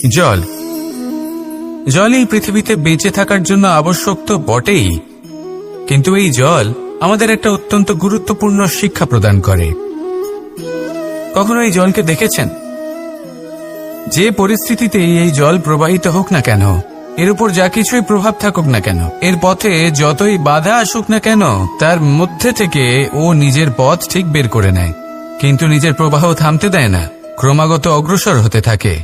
জল জল এই পৃথিবীতে বেঁচে থাকার জন্য আবশ্যক তো বটেই, কিন্তু এই জল আমাদের একটা অত্যন্ত গুরুত্বপূর্ণ শিক্ষা প্রদান করে। কখনো এই জলকে দেখেছেন? যে পরিস্থিতিতেই এই জল প্রবাহিত হোক না কেন, এর উপর যা কিছুই প্রভাব থাকুক না কেন, এর পথে যতই বাধা আসুক না কেন, তার মধ্যে থেকে ও নিজের পথ ঠিক বের করে নেয়, কিন্তু নিজের প্রবাহ থামতে দেয় না, ক্রমাগত অগ্রসর হতে থাকে।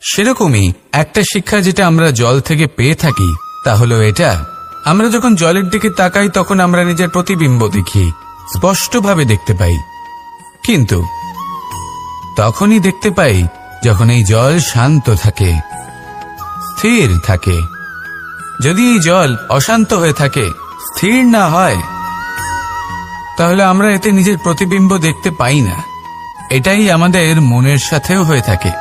সেরকমই একটা শিক্ষা যেটা আমরা জল থেকে পেয়ে থাকি তা হলো এটা, আমরা যখন জলের দিকে তাকাই তখন আমরা নিজের প্রতিবিম্ব দেখি, স্পষ্টভাবে দেখতে পাই, কিন্তু তখনই দেখতে পাই যখন এই জল শান্ত থাকে, স্থির থাকে। যদি এই জল অশান্ত হয়ে থাকে, স্থির না হয়, তাহলে আমরা এতে নিজের প্রতিবিম্ব দেখতে পাই না। এটাই আমাদের মনের সাথেও হয়ে থাকে।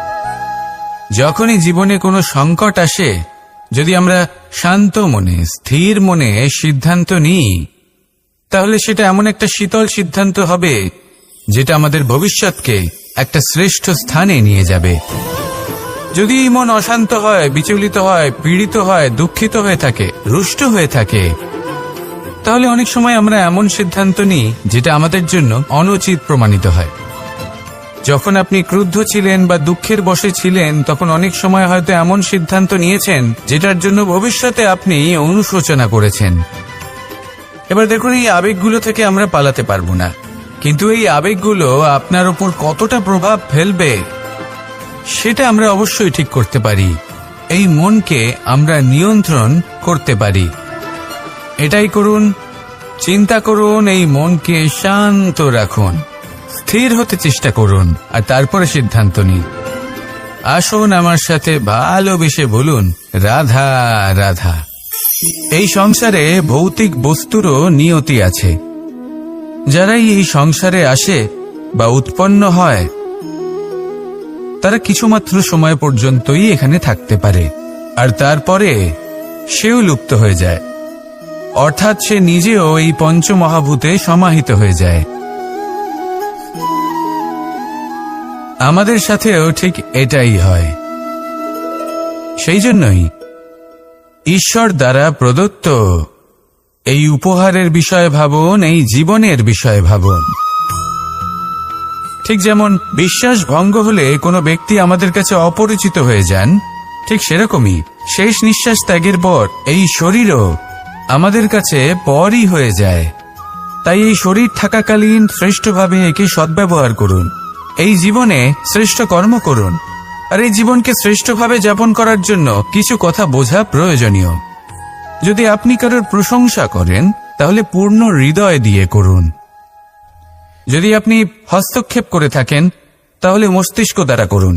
যখনই জীবনে কোনো সংকট আসে, যদি আমরা শান্ত মনে, স্থির মনে সিদ্ধান্ত নিই, তাহলে সেটা এমন একটা শীতল সিদ্ধান্ত হবে যেটা আমাদের ভবিষ্যৎকে একটা শ্রেষ্ঠ স্থানে নিয়ে যাবে। যদি মন অশান্ত হয়, বিচলিত হয়, পীড়িত হয়, দুঃখিত হয়ে থাকে, রুষ্ট হয়ে থাকে, তাহলে অনেক সময় আমরা এমন সিদ্ধান্ত নিই যেটা আমাদের জন্য অনুচিত প্রমাণিত হয়। যখন আপনি ক্রুদ্ধ ছিলেন বা দুঃখের বশে ছিলেন, তখন অনেক সময় হয়তো এমন সিদ্ধান্ত নিয়েছেন যেটার জন্য ভবিষ্যতে আপনি অনুশোচনা করেছেন। এবার দেখুন, এই আবেগগুলো থেকে আমরা পালাতে পারবো না, কিন্তু এই আবেগগুলো আপনার উপর কতটা প্রভাব ফেলবে সেটা আমরা অবশ্যই ঠিক করতে পারি। এই মনকে আমরা নিয়ন্ত্রণ করতে পারি। এটাই করুন, চিন্তা করুন, এই মনকে শান্ত রাখুন, স্থির হতে চেষ্টা করুন, আর তারপরে সিদ্ধান্ত নিন। আসুন আমার সাথে ভালোবেসে বলুন, রাধা রাধা। এই সংসারে ভৌতিক বস্তুরও নিয়তি আছে। যারাই এই সংসারে আসে বা উৎপন্ন হয়, তারা কিছুমাত্র সময় পর্যন্তই এখানে থাকতে পারে, আর তারপরে সেও লুপ্ত হয়ে যায়, অর্থাৎ সে নিজেও এই পঞ্চমহাভূতে সমাহিত হয়ে যায়। আমাদের সাথেও ঠিক এটাই হয়। সেই জন্যই ঈশ্বর দ্বারা প্রদত্ত এই উপহারের বিষয়ে ভাবুন, এই জীবনের বিষয়ে ভাবুন। ঠিক যেমন বিশ্বাস ভঙ্গ হলে কোনো ব্যক্তি আমাদের কাছে অপরিচিত হয়ে যান, ঠিক সেরকমই শেষ নিঃশ্বাস ত্যাগের পর এই শরীরও আমাদের কাছে পরই হয়ে যায়। তাই এই শরীর থাকাকালীন শ্রেষ্ঠভাবে একে সদ্ব্যবহার করুন, এই জীবনে শ্রেষ্ঠ কর্ম করুন, আর এই জীবনকে শ্রেষ্ঠভাবে যাপন করার জন্য কিছু কথা বোঝা প্রয়োজনীয়। যদি আপনি কারোর প্রশংসা করেন, তাহলে পূর্ণ হৃদয় দিয়ে করুন। যদি আপনি হস্তক্ষেপ করে থাকেন, তাহলে মস্তিষ্ক দ্বারা করুন।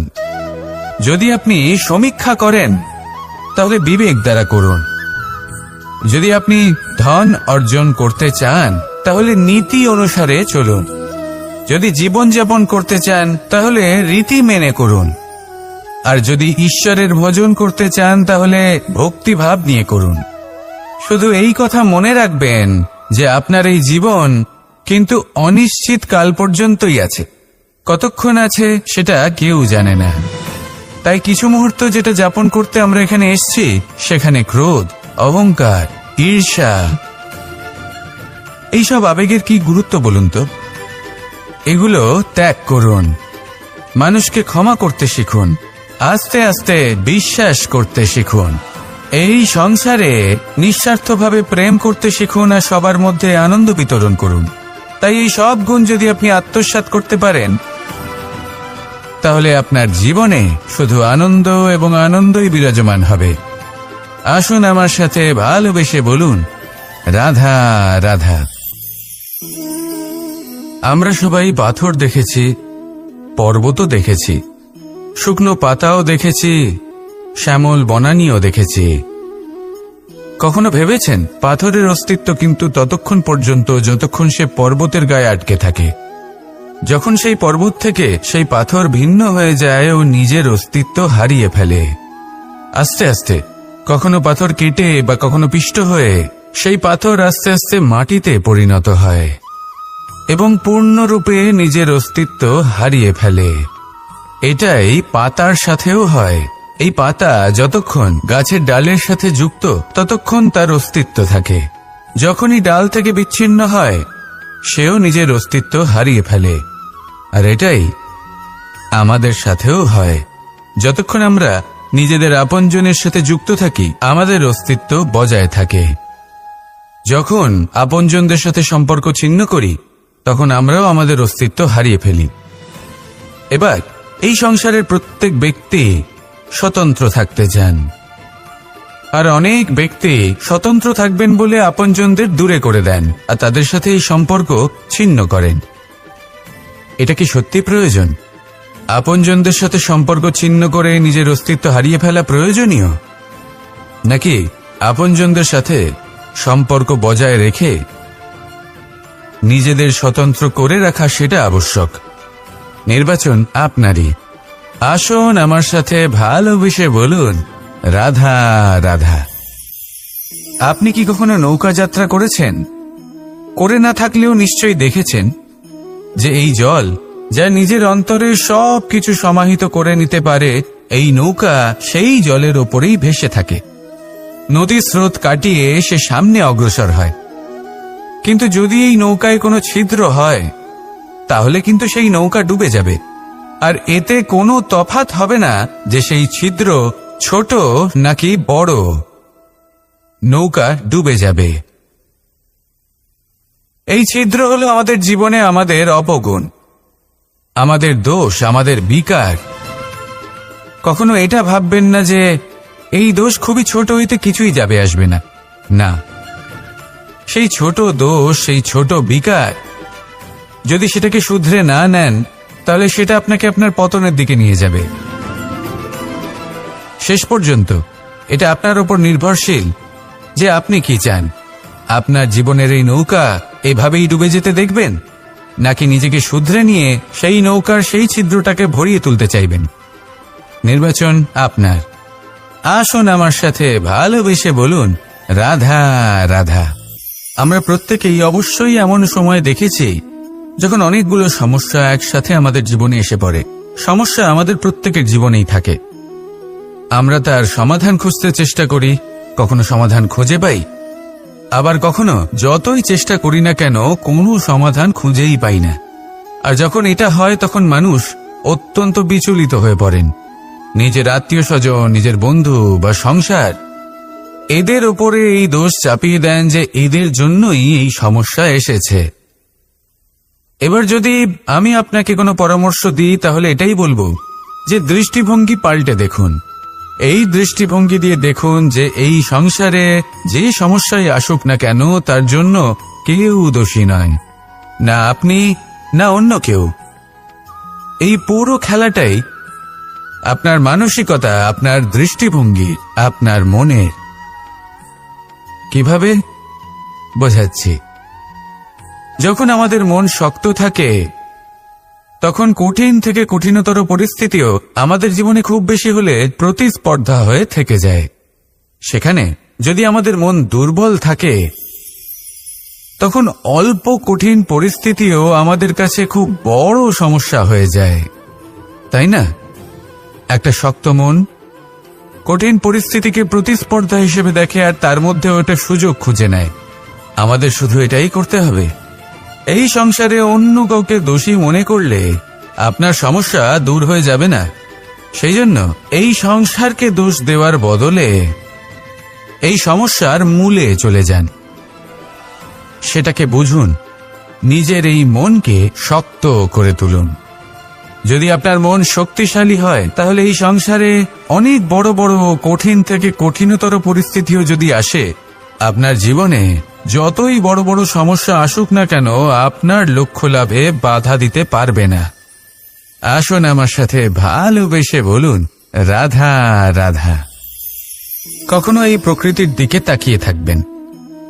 যদি আপনি সমীক্ষা করেন, তাহলে বিবেক দ্বারা করুন। যদি আপনি ধন অর্জন করতে চান, তাহলে নীতি অনুসারে চলুন। যদি জীবনযাপন করতে চান, তাহলে রীতি মেনে করুন। আর যদি ঈশ্বরের ভজন করতে চান, তাহলে ভক্তিভাব নিয়ে করুন। শুধু এই কথা মনে রাখবেন যে আপনার এই জীবন কিন্তু অনিশ্চিত কাল পর্যন্তই আছে। কতক্ষণ আছে সেটা কেউ জানে না। তাই কিছু মুহূর্ত যেটা যাপন করতে আমরা এখানে এসেছি, সেখানে ক্রোধ, অহংকার, ঈর্ষা, এইসব আবেগের কি গুরুত্ব বলুন তো? এগুলো ত্যাগ করুন। মানুষকে ক্ষমা করতে শিখুন, আস্তে আস্তে বিশ্বাস করতে শিখুন। এই সংসারে নিঃস্বার্থভাবে প্রেম করতে শিখুন, আর সবার মধ্যে আনন্দ বিতরণ করুন। তাই এই সব গুণ যদি আপনি আত্মসাৎ করতে পারেন, তাহলে আপনার জীবনে শুধু আনন্দ এবং আনন্দই বিরাজমান হবে। আসুন আমার সাথে ভালোবেসে বলুন, রাধা রাধা। আমরা সবাই পাথর দেখেছি, পর্বতও দেখেছি, শুকনো পাতাও দেখেছি, শ্যামল বনানীও দেখেছি। কখনো ভেবেছেন পাথরের অস্তিত্ব কিন্তু ততক্ষণ পর্যন্ত যতক্ষণ সে পর্বতের গায়ে আটকে থাকে। যখন সেই পর্বত থেকে সেই পাথর ভিন্ন হয়ে যায় ও নিজের অস্তিত্ব হারিয়ে ফেলে, আস্তে আস্তে কখনো পাথর কেটে বা কখনো পিষ্ট হয়ে সেই পাথর আস্তে আস্তে মাটিতে পরিণত হয় এবং পূর্ণরূপে নিজের অস্তিত্ব হারিয়ে ফেলে। এটাই পাতার সাথেও হয়। এই পাতা যতক্ষণ গাছের ডালের সাথে যুক্ত ততক্ষণ তার অস্তিত্ব থাকে। যখনই ডাল থেকে বিচ্ছিন্ন হয় সেও নিজের অস্তিত্ব হারিয়ে ফেলে। আর এটাই আমাদের সাথেও হয়। যতক্ষণ আমরা নিজেদের আপনজনের সাথে যুক্ত থাকি আমাদের অস্তিত্ব বজায় থাকে। যখন আপনজনদের সাথে সম্পর্ক ছিন্ন করি তখন আমরাও আমাদের অস্তিত্ব হারিয়ে ফেলি। এবার এই সংসারের প্রত্যেক ব্যক্তি স্বতন্ত্র থাকতে চান, আর অনেক ব্যক্তি স্বতন্ত্র থাকবেন বলে আপনজনদের দূরে করে দেন আর তাদের সাথে এই সম্পর্ক ছিন্ন করেন। এটা কি সত্যি প্রয়োজন? আপনজনদের সাথে সম্পর্ক ছিন্ন করে নিজের অস্তিত্ব হারিয়ে ফেলা প্রয়োজনীয়, নাকি আপনজনদের সাথে সম্পর্ক বজায় রেখে নিজেদের স্বতন্ত্র করে রাখা সেটা আবশ্যক? নির্বাচন আপনারই। আসুন আমার সাথে ভালোবেসে বলুন, রাধা রাধা। আপনি কি কখনো নৌকা যাত্রা করেছেন? করে না থাকলেও নিশ্চয়ই দেখেছেন যে এই জল যা নিজের অন্তরে সব কিছু সমাহিত করে নিতে পারে, এই নৌকা সেই জলের ওপরেই ভেসে থাকে। নদীর স্রোত কাটিয়ে সে সামনে অগ্রসর হয়। কিন্তু যদি এই নৌকায় কোনো ছিদ্র হয় তাহলে কিন্তু সেই নৌকা ডুবে যাবে। আর এতে কোনো তফাৎ হবে না যে সেই ছিদ্র ছোট নাকি বড়, নৌকা ডুবে যাবে। এই ছিদ্র হলো আমাদের জীবনে আমাদের অপগুণ, আমাদের দোষ, আমাদের বিকার। কখনো এটা ভাববেন না যে এই দোষ খুবই ছোট, হইতে কিছুই যাবে আসবে না। না, সেই ছোট দোষ, সেই ছোট বিকার যদি সেটাকে শুধরে না নেন তাহলে সেটা আপনাকে আপনার পতনের দিকে নিয়ে যাবে। শেষ পর্যন্ত এটা আপনার উপর নির্ভরশীল যে আপনি কি চান। আপনার জীবনের এই নৌকা এভাবেই ডুবে যেতে দেখবেন, নাকি নিজেকে শুধরে নিয়ে সেই নৌকার সেই ছিদ্রটাকে ভরিয়ে তুলতে চাইবেন? নির্বাচন আপনার। আসুন আমার সাথে ভালোবেসে বলুন, রাধা রাধা। আমরা প্রত্যেকেই অবশ্যই এমন সময় দেখেছি যখন অনেকগুলো সমস্যা একসাথে আমাদের জীবনে এসে পড়ে। সমস্যা আমাদের প্রত্যেকের জীবনেই থাকে। আমরা তার সমাধান খুঁজতে চেষ্টা করি, কখনো সমাধান খুঁজে পাই, আবার কখনো যতই চেষ্টা করি না কেন কোনো সমাধান খুঁজেই পাই না। আর যখন এটা হয় তখন মানুষ অত্যন্ত বিচলিত হয়ে পড়েন। নিজের আত্মীয় স্বজন, নিজের বন্ধু বা সংসার, এদের ওপরে এই দোষ চাপিয়ে দেন যে এদের জন্যই এই সমস্যা এসেছে। এবার যদি আমি আপনাকে কোনো পরামর্শ দিই তাহলে এটাই বলবো যে দৃষ্টিভঙ্গি পাল্টে দেখুন। এই দৃষ্টিভঙ্গি দিয়ে দেখুন যে এই সংসারে যে সমস্যায় আসুক না কেন তার জন্য কেউ দোষী নয়, না আপনি না অন্য কেউ। এই পুরো খেলাটাই আপনার মানসিকতা, আপনার দৃষ্টিভঙ্গি, আপনার মনের। কিভাবে বোঝাচ্ছি? যখন আমাদের মন শক্ত থাকে তখন কঠিন থেকে কঠিনতর পরিস্থিতিও আমাদের জীবনে খুব বেশি হলে প্রতিস্পর্ধা হয়ে থেকে যায়। সেখানে যদি আমাদের মন দুর্বল থাকে তখন অল্প কঠিন পরিস্থিতিও আমাদের কাছে খুব বড় সমস্যা হয়ে যায়, তাই না? একটা শক্ত মন কঠিন পরিস্থিতিকে প্রতিস্পর্ধা হিসেবে দেখে আর তার মধ্যে ওটা সুযোগ খুঁজে নেয়। আমাদের শুধু এটাই করতে হবে। এই সংসারে অন্য কাউকে দোষী মনে করলে আপনার সমস্যা দূর হয়ে যাবে না। সেই জন্য এই সংসারকে দোষ দেওয়ার বদলে এই সমস্যার মূলে চলে যান, সেটাকে বুঝুন, নিজের এই মনকে শক্ত করে তুলুন। যদি আপনার মন শক্তিশালী হয় তাহলে এই সংসারে অনেক বড় বড় কঠিন থেকে কঠিনতর পরিস্থিতিও যদি আসে, আপনার জীবনে যতই বড় বড় সমস্যা আসুক না কেন আপনার লক্ষ্য লাভে বাধা দিতে পারবে না। আসুন আমার সাথে ভালোবেসে বলুন, রাধা রাধা। কখনো এই প্রকৃতির দিকে তাকিয়ে থাকবেন।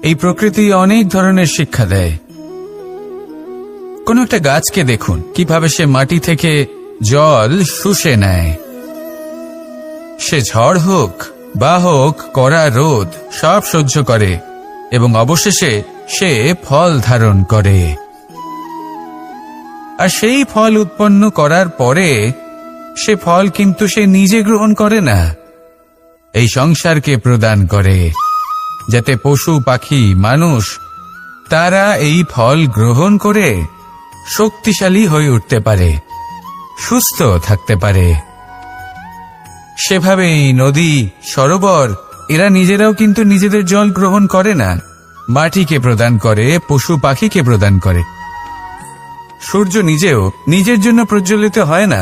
এই প্রকৃতি অনেক ধরনের শিক্ষা দেয়। কোন একটা গাছকে দেখুন কিভাবে সে মাটি থেকে জল শুষে নেয়। সে ঝড় হোক বা হোক কড়া রোদ সব সহ্য করে এবং অবশেষে সে ফল ধারণ করে। আর সেই ফল উৎপন্ন করার পরে সে ফল কিন্তু সে নিজে গ্রহণ করে না, এই সংসারকে প্রদান করে, যাতে পশু পাখি মানুষ তারা এই ফল গ্রহণ করে শক্তিশালী হয়ে উঠতে পারে, সুস্থ থাকতে পারে। সেভাবেই নদী, সরোবর এরা নিজেরাও কিন্তু নিজেদের জল গ্রহণ করে না, মাটিকে প্রদান করে, পশু পাখিকে প্রদান করে। সূর্য নিজেও নিজের জন্য প্রজ্বলিত হয় না,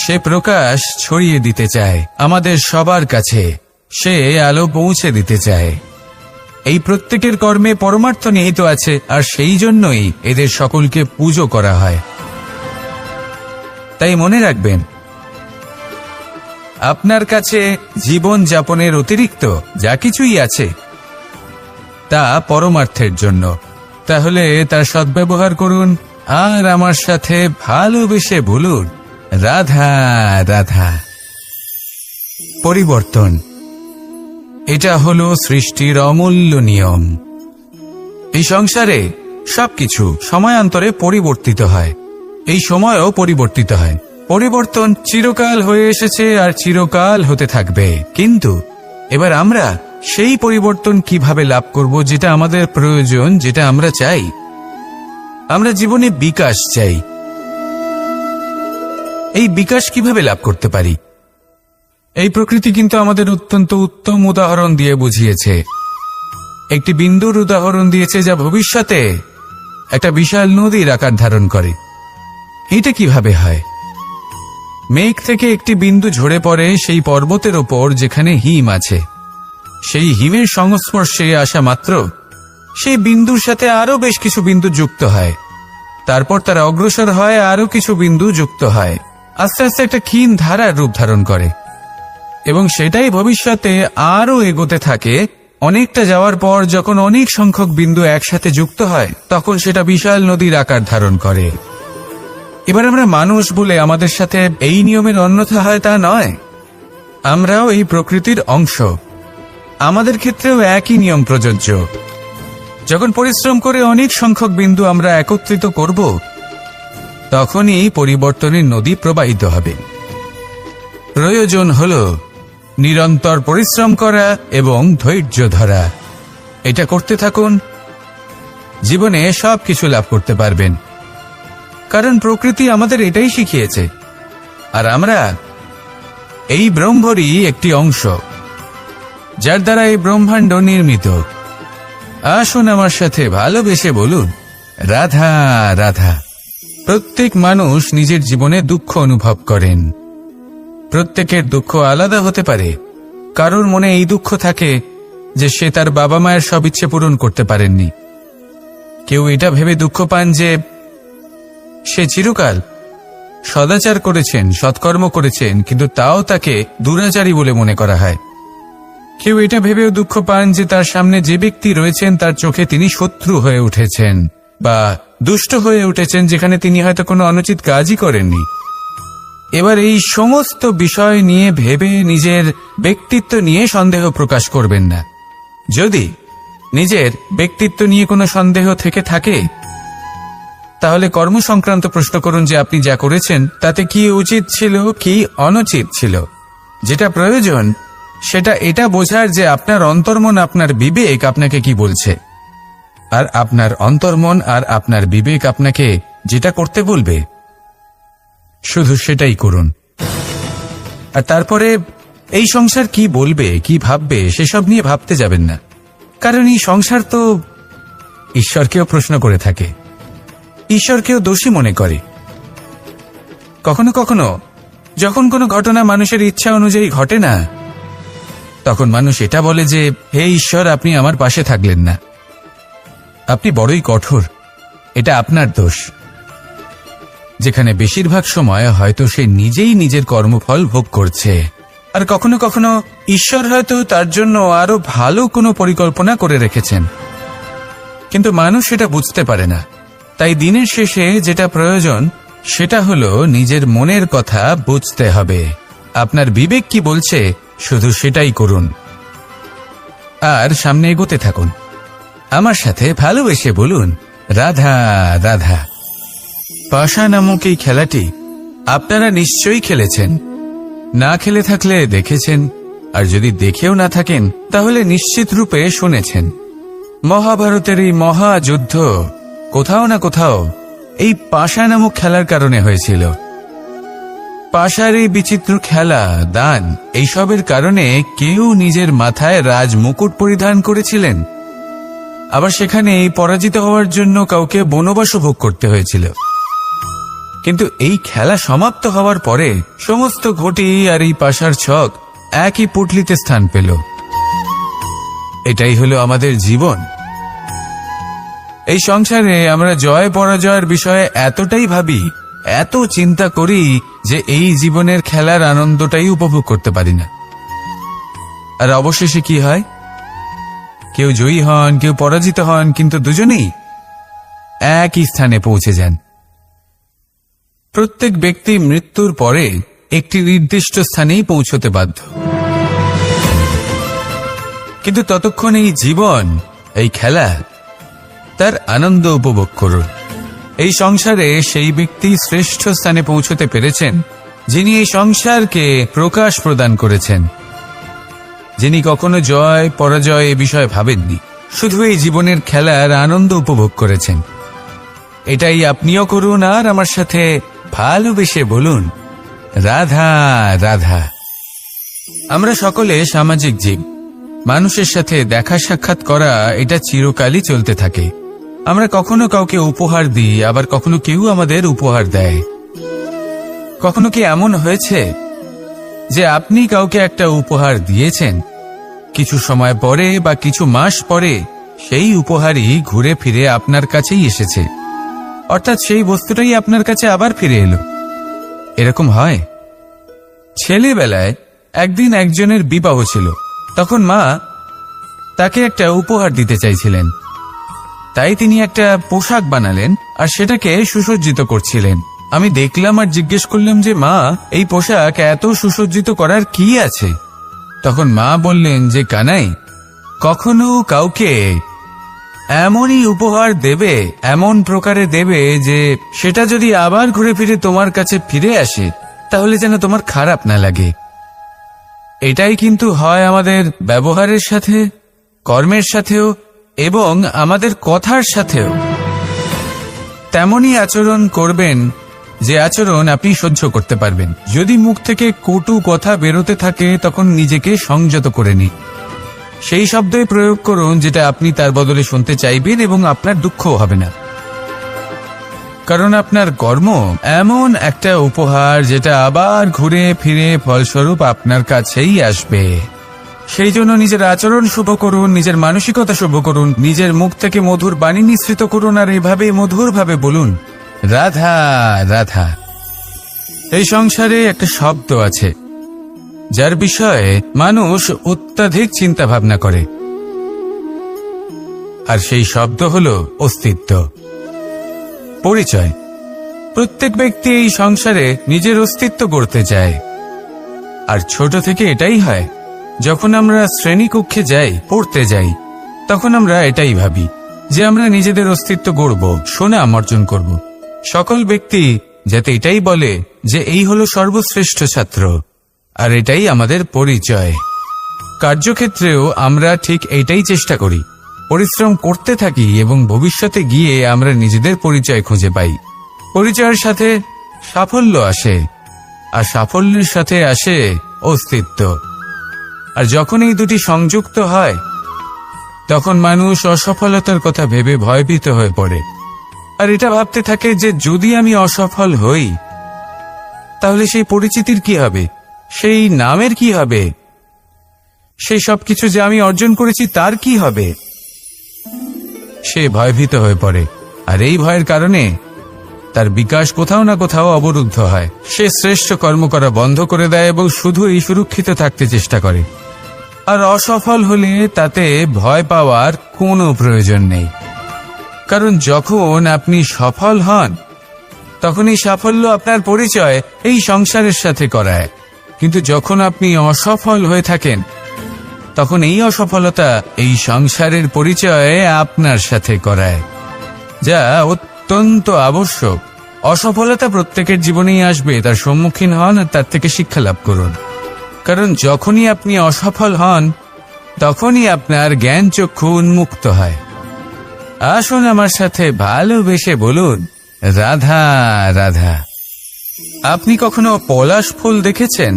সে প্রকাশ ছড়িয়ে দিতে চায় আমাদের সবার কাছে, সে আলো পৌঁছে দিতে চায়। এই প্রত্যেকের কর্মে পরমার্থ নিহিত আছে, আর সেই জন্যই এদের সকলকে পুজো করা হয়। তাই মনে রাখবেন, আপনার কাছে জীবন যাপনের অতিরিক্ত যা কিছুই আছে তা পরমার্থের জন্য, তাহলে তার সদ্ব্যবহার করুন আর আমার সাথে ভালোবেসে বলুন, রাধা রাধা। পরিবর্তন, এটা হলো সৃষ্টির অমূল্য নিয়ম। এই সংসারে সবকিছু সময়ান্তরে পরিবর্তিত হয়, এই সময়ও পরিবর্তিত হয়। পরিবর্তন চিরকাল হয়ে এসেছে আর চিরকাল হতে থাকবে, কিন্তু এবার আমরা সেই পরিবর্তন কিভাবে লাভ করব, যেটা আমাদের প্রয়োজন, যেটা আমরা চাই। আমরা জীবনে বিকাশ চাই। এই বিকাশ কিভাবে লাভ করতে পারি? এই প্রকৃতি কিন্তু আমাদের অত্যন্ত উত্তম উদাহরণ দিয়ে বুঝিয়েছে। একটি বিন্দুর উদাহরণ দিয়েছে, যা ভবিষ্যতে একটা বিশাল নদীর আকার ধারণ করে। এটা কিভাবে হয়? মেঘ থেকে একটি বিন্দু ঝরে পড়ে সেই পর্বতের ওপর যেখানে হিম আছে। সেই হিমের সংস্পর্শে আসা মাত্র সেই বিন্দুর সাথে আরো বেশ কিছু বিন্দু যুক্ত হয়, তারপর তারা অগ্রসর হয়, আরো কিছু বিন্দু যুক্ত হয়, আস্তে আস্তে একটা ক্ষীণ ধারার রূপ ধারণ করে, এবং সেটাই ভবিষ্যতে আরো এগোতে থাকে। অনেকটা যাওয়ার পর যখন অনেক সংখ্যক বিন্দু একসাথে যুক্ত হয়, তখন সেটা বিশাল নদীর আকার ধারণ করে। এবার আমরা মানুষ বলে আমাদের সাথে এই নিয়মের অন্যথা হয় তা নয়। আমরাও এই প্রকৃতির অংশ, আমাদের ক্ষেত্রেও একই নিয়ম প্রযোজ্য। যখন পরিশ্রম করে অনেক সংখ্যক বিন্দু আমরা একত্রিত করব, তখনই পরিবর্তনের নদী প্রবাহিত হবে। প্রয়োজন হল নিরন্তর পরিশ্রম করা এবং ধৈর্য ধরা। এটা করতে থাকুন, জীবনে সবকিছু লাভ করতে পারবেন, কারণ প্রকৃতি আমাদের এটাই শিখিয়েছে। আর আমরা এই ব্রহ্মরই একটি অংশ, যার দ্বারা এই ব্রহ্মাণ্ড নির্মিত। আসুন আমার সাথে ভালোবেসে বলুন, রাধা রাধা। প্রত্যেক মানুষ নিজের জীবনে দুঃখ অনুভব করেন। প্রত্যেকের দুঃখ আলাদা হতে পারে। কারোর মনে এই দুঃখ থাকে যে সে তার বাবা মায়ের সব ইচ্ছে পূরণ করতে পারেননি। কেউ এটা ভেবে দুঃখ পান যে সে চিরকাল সদাচার করেছেন, সৎকর্ম করেছেন, কিন্তু তাও তাকে দুরাচারী বলে মনে করা হয়। কেউ এটা ভেবেও দুঃখ পান যে তার সামনে যে ব্যক্তি রয়েছেন তার চোখে তিনি শত্রু হয়ে উঠেছেন বা দুষ্ট হয়ে উঠেছেন, যেখানে তিনি হয়তো কোনো অনুচিত কাজই করেননি। এবার এই সমস্ত বিষয় নিয়ে ভেবে নিজের ব্যক্তিত্ব নিয়ে সন্দেহ প্রকাশ করবেন না। যদি নিজের ব্যক্তিত্ব নিয়ে কোনো সন্দেহ থেকে থাকে, তাহলে কর্ম সংক্রান্ত প্রশ্ন করুন যে আপনি যা করেছেন তাতে কি উচিত ছিল, কি অনুচিত ছিল। যেটা প্রয়োজন সেটা এটা বোঝার যে আপনার অন্তর্মন, আপনার বিবেক আপনাকে কি বলছে, আর আপনার অন্তর্মন আর আপনার বিবেক আপনাকে যেটা করতে বলবে শুধু সেটাই করুন। আর তারপরে এই সংসার কি বলবে, কি ভাববে সেসব নিয়ে ভাবতে যাবেন না, কারণ এই সংসার তো ঈশ্বরকেও প্রশ্ন করে থাকে, ঈশ্বরকেও দোষী মনে করে। কখনো কখনো যখন কোনো ঘটনা মানুষের ইচ্ছা অনুযায়ী ঘটে না, তখন মানুষ এটা বলে যে হে ঈশ্বর, আপনি আমার পাশে থাকলেন না, আপনি বড়ই কঠোর, এটা আপনার দোষ। যেখানে বেশিরভাগ সময় হয়তো সে নিজেই নিজের কর্মফল ভোগ করছে, আর কখনো কখনো ঈশ্বর হয়তো তার জন্য আরো ভালো কোনো পরিকল্পনা করে রেখেছেন, কিন্তু মানুষ সেটা বুঝতে পারে না। তাই দিনের শেষে যেটা প্রয়োজন সেটা হলো নিজের মনের কথা বুঝতে হবে। আপনার বিবেক কি বলছে শুধু সেটাই করুন, আর সামনে এগোতে থাকুন। আমার সাথে ভালোবেসে বলুন, রাধা রাধা। পাশা নামক এই খেলাটি আপনারা নিশ্চয়ই খেলেছেন, না খেলে থাকলে দেখেছেন, আর যদি দেখেও না থাকেন তাহলে নিশ্চিত রূপে শুনেছেন। মহাভারতের এই মহাযুদ্ধ কোথাও না কোথাও এই পাশা নামক খেলার কারণে হয়েছিল। পাশার এই বিচিত্র খেলা, দান, এইসবের কারণে কেউ নিজের মাথায় রাজ মুকুট পরিধান করেছিলেন, আবার সেখানে পরাজিত হওয়ার জন্য কাউকে বনবাস ভোগ করতে হয়েছিল। কিন্তু এই খেলা সমাপ্ত হওয়ার পরে সমস্ত ঘটি আর এই পাশার ছক একই পুটলিতে স্থান পেল। এটাই হলো আমাদের জীবন। এই সংসারে আমরা জয় পরাজয়ের বিষয়ে এতটাই ভাবি, এত চিন্তা করি যে এই জীবনের খেলার আনন্দটাই উপভোগ করতে পারি না। আর অবশেষে কি হয়? কেউ জয়ী হন, কেউ পরাজিত হন, কিন্তু দুজনেই একই স্থানে পৌঁছে যান। প্রত্যেক ব্যক্তি মৃত্যুর পরে একটি নির্দিষ্ট স্থানেই পৌঁছতে বাধ্য, কিন্তু ততক্ষণ এই জীবন, এই খেলা, তার আনন্দ উপভোগ করুন। এই সংসারে সেই ব্যক্তি শ্রেষ্ঠ স্থানে পৌঁছতে পেরেছেন যিনি এই সংসারকে প্রকাশ প্রদান করেছেন, যিনি কখনো জয় পরাজয় এ বিষয়ে ভাবেননি, শুধু এই জীবনের খেলার আনন্দ উপভোগ করেছেন। এটাই আপনিও করুন, আর আমার সাথে ভালোবেসে বলুন, রাধা রাধা। আমরা সকলে সামাজিক জীব। মানুষের সাথে দেখা সাক্ষাৎ করা এটা চিরকালই চলতে থাকে। আমরা কখনো কাউকে উপহার দিই, আবার কখনো কেউ আমাদের উপহার দেয়। কখনো কি এমন হয়েছে যে আপনি কাউকে একটা উপহার দিয়েছেন, কিছু সময় পরে বা কিছু মাস পরে সেই উপহারই ঘুরে ফিরে আপনার কাছেই এসেছে, অর্থাৎ সেই বস্তুটাই আপনার কাছে আবার ফিরে এলো? এরকম হয়। ছেলেবেলায় একদিন একজনের বিবাহ ছিল, তখন মা তাকে একটা উপহার দিতে চাইছিলেন, তাই তিনি একটা পোশাক বানালেন আর সেটাকে সুসজ্জিত করছিলেন। আমি দেখলাম আর জিজ্ঞেস করলাম যে মা, এই পোশাক এত সুসজ্জিত করার কি আছে? তখন মা বললেন যে কানাই, কখনো কাউকে এমনই উপহার দেবে, এমন প্রকারে দেবে যে সেটা যদি আবার ঘুরে ফিরে তোমার কাছে ফিরে আসে তাহলে যেন তোমার খারাপ না লাগে। এটাই কিন্তু হয় আমাদের ব্যবহারের সাথে, কর্মের সাথেও এবং আমাদের কথার সাথেও। তেমনই আচরণ করবেন যে আচরণ আপনি সহ্য করতে পারবেন। যদি মুখ থেকে কটু কথা বেরোতে থাকে তখন নিজেকে সংযত করে নিন। সেই শব্দই প্রয়োগ করুন যেটা আপনি তার বদলে শুনতে চাইবেন এবং আপনার দুঃখও হবে না, কারণ আপনার কর্ম এমন একটা উপহার যেটা আবার ঘুরে ফিরে ফলস্বরূপ আপনার কাছেই আসবে। সেই জন্য নিজের আচরণ শুভ করুন, নিজের মানসিকতা শুভ করুন, নিজের মুখ থেকে মধুর বাণী নিঃসৃত করুন, আর এভাবে মধুরভাবে বলুন, রাধা রাধা। এই সংসারে একটা শব্দ আছে যার বিষয়ে মানুষ অত্যাধিক চিন্তা ভাবনা করে, আর সেই শব্দ হলো অস্তিত্ব, পরিচয়। প্রত্যেক ব্যক্তি এই সংসারে নিজের অস্তিত্ব গড়তে চায়, আর ছোট থেকে এটাই হয়। যখন আমরা শ্রেণীকক্ষে যাই, পড়তে যাই, তখন আমরা এটাই ভাবি যে আমরা নিজেদের অস্তিত্ব গড়ব, সুনাম অর্জন করব। সকল ব্যক্তি যাতে এটাই বলে যে এই হলো সর্বশ্রেষ্ঠ ছাত্র, আর এটাই আমাদের পরিচয়। কার্যক্ষেত্রেও আমরা ঠিক এটাই চেষ্টা করি, পরিশ্রম করতে থাকি এবং ভবিষ্যতে গিয়ে আমরা নিজেদের পরিচয় খুঁজে পাই। পরিচয়ের সাথে সাফল্য আসে, আর সাফল্যের সাথে আসে অস্তিত্ব। আর যখন এই দুটি সংযুক্ত হয় তখন মানুষ অসফলতার কথা ভেবে ভয়ভীত হয়ে পড়ে, আর এটা ভাবতে থাকে যে যদি আমি অসফল হই তাহলে সেই পরিচিতির কি হবে, সেই নামের কি হবে, সেই সবকিছু যে আমি অর্জন করেছি তার কি হবে। সে ভয়ভীত হয়ে পড়ে, আর এই ভয়ের কারণে তার বিকাশ কোথাও না কোথাও অবরুদ্ধ হয়। সে শ্রেষ্ঠ কর্ম করা বন্ধ করে দেয় এবং শুধুই সুরক্ষিত থাকতে চেষ্টা করে। আর অসফল হলে তাতে ভয় পাওয়ার কোনো প্রয়োজন নেই, কারণ যখন আপনি সফল হন তখন এই সাফল্য আপনার পরিচয় এই সংসারের সাথে করায়। কিন্তু যখন আপনি অসফল হয়ে থাকেন তখন এই অসফলতা এই সংসারের পরিচয় আপনার সাথে করায়, যা অত্যন্ত আবশ্যক, অসফলতা প্রত্যেকের জীবনেই আসবে, তার সম্মুখীন হন আর তার থেকে শিক্ষা লাভ করুন। কারণ যখনই আপনি অসফল হন তখনই আপনার জ্ঞান চক্ষু উন্মুক্ত হয়। আসুন আমার সাথে ভালোবেসে বলুন, রাধা রাধা। আপনি কখনো পলাশ ফুল দেখেছেন?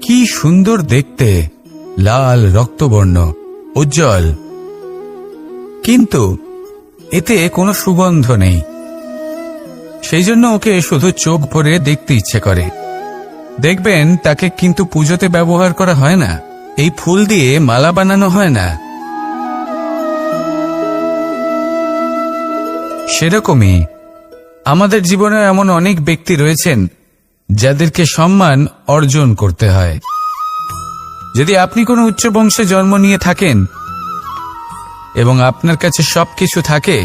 কি সুন্দর দেখতে, লাল রক্তবর্ণ, উজ্জ্বল, কিন্তু এতে কোনো সুগন্ধ নেই। সেই জন্য ওকে শুধু চোখ ভরে দেখতে ইচ্ছে করে। দেখবেন তাকে কিন্তু পুজোতে ব্যবহার করা হয় না, এই ফুল দিয়ে মালা বানানো হয় না। সেরকমই আমাদের জীবনে এমন অনেক ব্যক্তি রয়েছেন যাদেরকে সম্মান অর্জন করতে হয়। যদি আপনি কোনো উচ্চ বংশে জন্ম নিয়ে থাকেন এবং আপনার কাছে সবকিছু থাকে,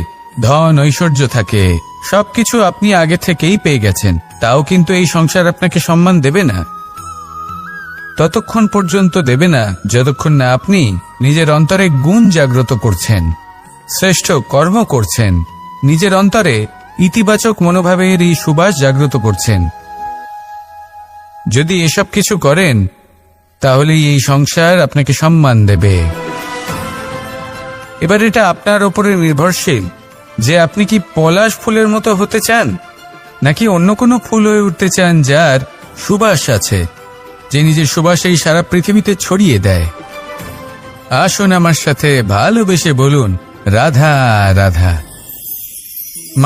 ধন ঐশ্বর্য থাকে, সবকিছু আপনি আগে থেকেই পেয়ে গেছেন, তাও কিন্তু এই সংসার আপনাকে সম্মান দেবে না। ততক্ষণ পর্যন্ত দেবে না যতক্ষণ না আপনি নিজের অন্তরে গুণ জাগ্রত করছেন, শ্রেষ্ঠ কর্ম করছেন, নিজের অন্তরে ইতিবাচক মনোভাবের এই সুবাস জাগ্রত করছেন। যদি এসব কিছু করেন তাহলে এই সংসার আপনাকে সম্মান দেবে। এবার এটা আপনার উপরে নির্ভরশীল যে আপনি কি পলাশ ফুলের মতো হতে চান, নাকি অন্য কোনো ফুল হয়ে উঠতে চান যার সুবাস আছে, যে নিজের সুবাস এই সারা পৃথিবীতে ছড়িয়ে দেয়। আসুন আমার সাথে ভালোবেসে বলুন, রাধা রাধা।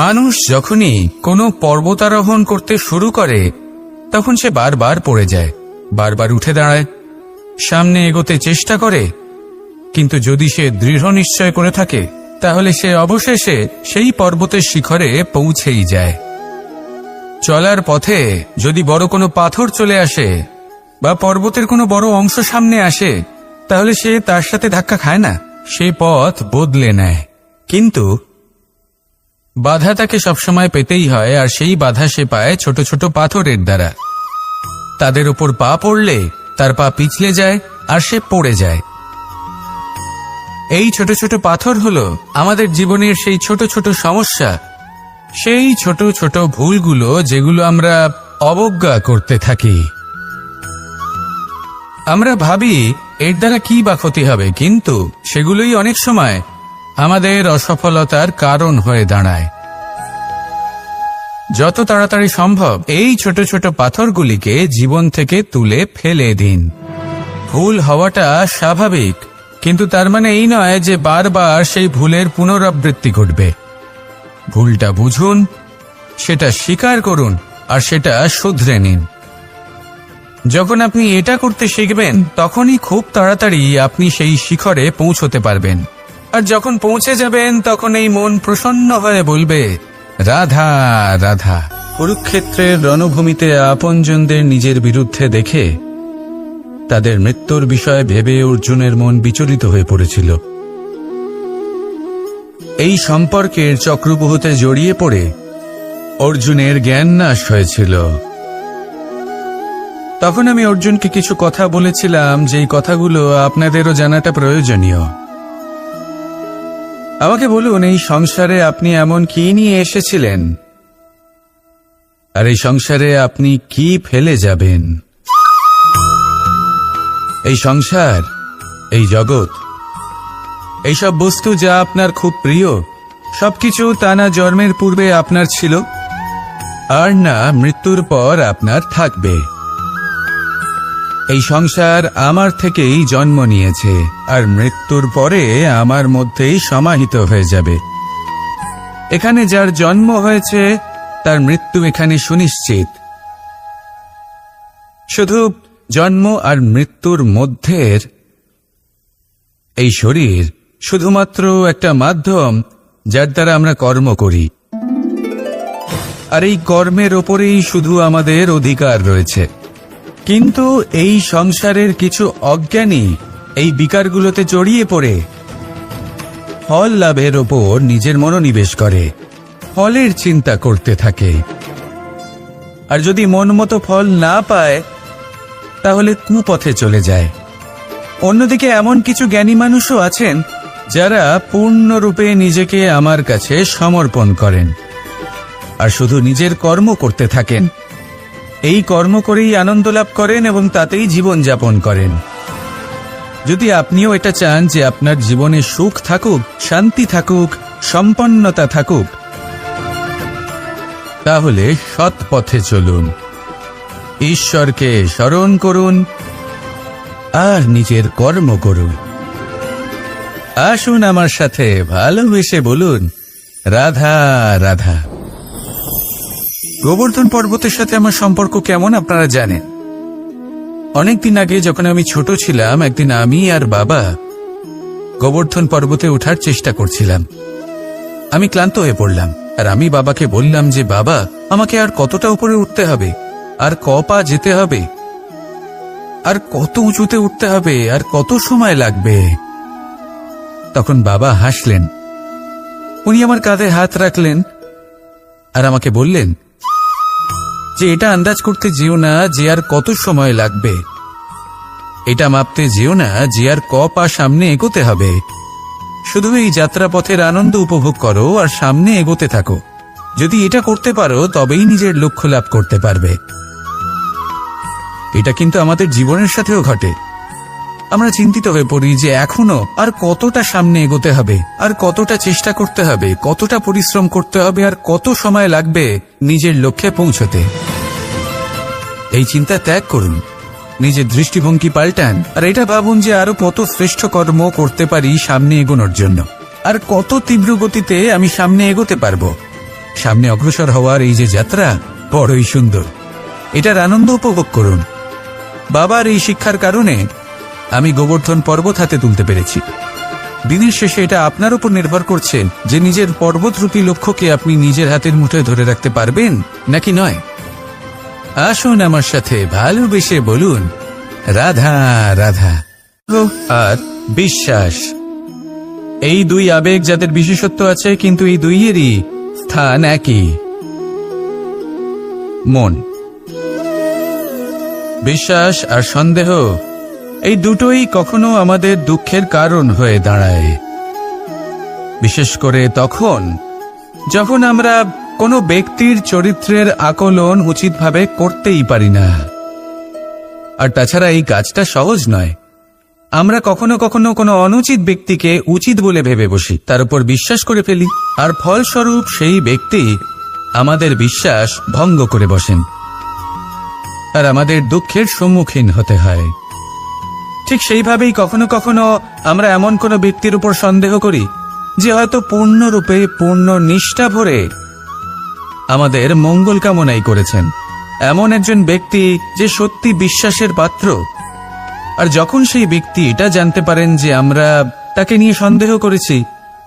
মানুষ যখনই কোনো পর্বতারোহণ করতে শুরু করে তখন সে বারবার পড়ে যায়, বারবার উঠে দাঁড়ায়, সামনে এগোতে চেষ্টা করে, কিন্তু যদি সে দৃঢ় নিশ্চয় করে থাকে তাহলে সে অবশেষে সেই পর্বতের শিখরে পৌঁছেই যায়। চলার পথে যদি বড় কোনো পাথর চলে আসে বা পর্বতের কোনো বড় অংশ সামনে আসে তাহলে সে তার সাথে ধাক্কা খায় না, সে পথ বদলে নেয়। কিন্তু বাধা তাকে সবসময় পেতেই হয়, আর সেই বাধা সে পায় ছোট ছোট পাথরের দ্বারা। তাদের উপর পা পড়লে তার পা পিছলে যায় আর সে পড়ে যায়। এই ছোট ছোট পাথর হলো আমাদের জীবনের সেই ছোট ছোট সমস্যা, সেই ছোট ছোট ভুলগুলো যেগুলো আমরা অবজ্ঞা করতে থাকি। আমরা ভাবি এর দ্বারা কি বা ক্ষতি হবে, কিন্তু সেগুলোই অনেক সময় আমাদের অসফলতার কারণ হয়ে দাঁড়ায়। যত তাড়াতাড়ি সম্ভব এই ছোট ছোট পাথরগুলিকে জীবন থেকে তুলে ফেলে দিন। ভুল হওয়াটা স্বাভাবিক, কিন্তু তার মানে এই নয় যে বারবার সেই ভুলের পুনরাবৃত্তি ঘটবে। ভুলটা বুঝুন, সেটা স্বীকার করুন আর সেটা শুধরে নিন। যখন আপনি এটা করতে শিখবেন তখনই খুব তাড়াতাড়ি আপনি সেই শিখরে পৌঁছতে পারবেন। আর যখন পৌঁছে যাবেন তখন এই মন প্রসন্ন হয়ে বলবে, রাধা রাধা। কুরুক্ষেত্রের রণভূমিতে আপনজনদের নিজের বিরুদ্ধে দেখে তাদের মৃত্যুর বিষয়ে ভেবে অর্জুনের মন বিচলিত হয়ে পড়েছিল। এই সম্পর্কের চক্রব্যূহতে জড়িয়ে পড়ে অর্জুনের জ্ঞান নাশ হয়েছিল। তখন আমি অর্জুনকে কিছু কথা বলেছিলাম, যেই কথাগুলো আপনাদেরও জানাটা প্রয়োজনীয়। আমাকে বলুন, এই সংসারে আপনি এমন কি নিয়ে এসেছিলেন, আর এই সংসারে আপনি কি ফেলে যাবেন? এই সংসার, এই জগৎ, এইসব বস্তু যা আপনার খুব প্রিয়, সবকিছু তা না জন্মের পূর্বে আপনার ছিল আর না মৃত্যুর পর আপনার থাকবে। এই সংসার আমার থেকেই জন্ম নিয়েছে আর মৃত্যুর পরে আমার মধ্যেই সমাহিত হয়ে যাবে। এখানে যার জন্ম হয়েছে তার মৃত্যু এখানে সুনিশ্চিত। শুধু জন্ম আর মৃত্যুর মধ্যের এই শরীর শুধুমাত্র একটা মাধ্যম যার দ্বারা আমরা কর্ম করি, আর এই কর্মের ওপরেই শুধু আমাদের অধিকার রয়েছে। কিন্তু এই সংসারের কিছু অজ্ঞানী এই বিকারগুলোতে জড়িয়ে পড়ে ফল লাভের ওপর নিজের মনোনিবেশ করে, ফলের চিন্তা করতে থাকে। আর যদি মন মতো ফল না পায় তাহলে কুপথে চলে যায়। অন্যদিকে এমন কিছু জ্ঞানী মানুষও আছেন যারা পূর্ণরূপে নিজেকে আমার কাছে সমর্পণ করেন। আর শুধু নিজের কর্ম করতে থাকেন। এই কর্ম করেই আনন্দ লাভ করেন এবং তাতেই জীবন যাপন করেন। যদি আপনিও এটা চান যে আপনার জীবনে সুখ থাকুক, শান্তি থাকুক, সম্পন্নতা থাকুক, তাহলে সৎ পথে চলুন, ঈশ্বরকে স্মরণ করুন আর নিজের কর্ম করুন। আসুন আমার সাথে ভালোবেসে বলুন, রাধা রাধা। গোবর্ধন পর্বতের সাথে আমার সম্পর্ক কেমন আপনারা জানেন। অনেকদিন আগে যখন আমি ছোট ছিলাম, একদিন আমি আর বাবা গোবর্ধন পর্বতে ওঠার চেষ্টা করছিলাম। আমি ক্লান্ত হয়ে পড়লাম আর আমি বাবাকে বললাম যে বাবা, আমাকে আর কতটা উপরে উঠতে হবে, আর ক পা যেতে হবে, আর কত উঁচুতে উঠতে হবে, আর কত সময় লাগবে। তখন বাবা হাসলেন। উনি আমার কাঁধে হাত রাখলেন আর আমাকে বললেন যে এটা আন্দাজ করতে যেও না যে আর কত সময় লাগবে, এটা মাপতে যেও না যে আর ক পা সামনে এগোতে হবে। শুধু এই যাত্রাপথের আনন্দ উপভোগ করো আর সামনে এগোতে থাকো। যদি এটা করতে পারো তবেই নিজের লক্ষ্য লাভ করতে পারবে। এটা কিন্তু আমাদের জীবনের সাথেও ঘটে। আমরা চিন্তিত হয়ে পড়ি যে এখনো আর কতটা সামনে এগোতে হবে, আর কতটা চেষ্টা করতে হবে, কতটা পরিশ্রম করতে হবে, আর কত সময় লাগবে নিজের লক্ষ্যে পৌঁছতে। এই চিন্তা ত্যাগ করুন, নিজের দৃষ্টিভঙ্গি পাল্টান আর এটা ভাবুন যে আরো কত শ্রেষ্ঠ কর্ম করতে পারি সামনে এগোনোর জন্য, আর কত তীব্র গতিতে আমি সামনে এগোতে পারবো। সামনে অগ্রসর হওয়ার এই যে যাত্রা বড়ই সুন্দর, এটার আনন্দ উপভোগ করুন। বাবার এই শিক্ষার কারণে আমি গোবর্ধন পর্বত হাতে তুলতে পেরেছি। দিনের শেষে এটা আপনার উপর নির্ভর করছে যে নিজের পর্বতরূপী লক্ষ্যকে আপনি নিজের হাতের মুঠোয় ধরে রাখতে পারবেন নাকি নয়। আসুন আমার সাথে ভালোবেসে বলুন, রাধা রাধা। আর বিশ্বাস, এই দুই আবেগ যাদের বিশেষত্ব আছে, কিন্তু এই দুইয়েরই স্থান একই, মন। বিশ্বাস আর সন্দেহ এই দুটোই কখনো আমাদের দুঃখের কারণ হয়ে দাঁড়ায়, বিশেষ করে তখন যখন আমরা কোনো ব্যক্তির চরিত্রের আকলন উচিতভাবে করতেই পারি না। আর তাছাড়া এই কাজটা সহজ নয়। আমরা কখনো কখনো কোনো অনুচিত ব্যক্তিকে উচিত বলে ভেবে বসি, তার উপর বিশ্বাস করে ফেলি, আর ফলস্বরূপ সেই ব্যক্তি আমাদের বিশ্বাস ভঙ্গ করে বসেন আর আমাদের দুঃখের সম্মুখীন হতে হয়। ঠিক সেইভাবেই কখনো কখনো আমরা এমন কোনো ব্যক্তির উপর সন্দেহ করি যে হয়তো পূর্ণরূপে পূর্ণ নিষ্ঠা ভরে আমাদের মঙ্গল কামনাই করেছেন। এমন একজন ব্যক্তি যে সত্যি বিশ্বাসের পাত্র, আর যখন সেই ব্যক্তি এটা জানতে পারেন যে আমরা তাকে নিয়ে সন্দেহ করেছি,